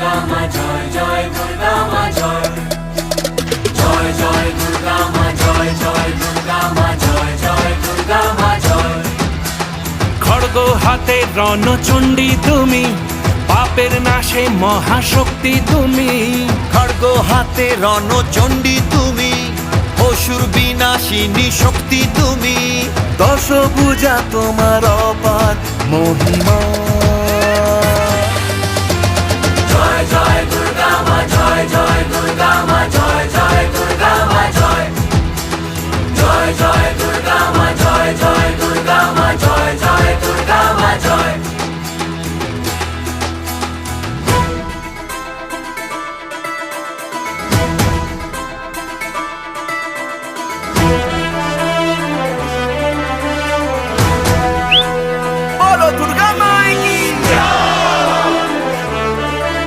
দুর্গা মা জয় জয় দুর্গা মা জয় জয় জয় দুর্গা মা জয় জয় দুর্গা মা জয় জয় দুর্গা মা জয়। খড়গ হাতে রণচণ্ডী তুমি, পাপের নাশে মহাশক্তি তুমি। খড়গ হাতে রণচণ্ডী তুমি, অসুর বিনাশিনী শক্তি তুমি। দশভুজা তোমার অপার মহিমা।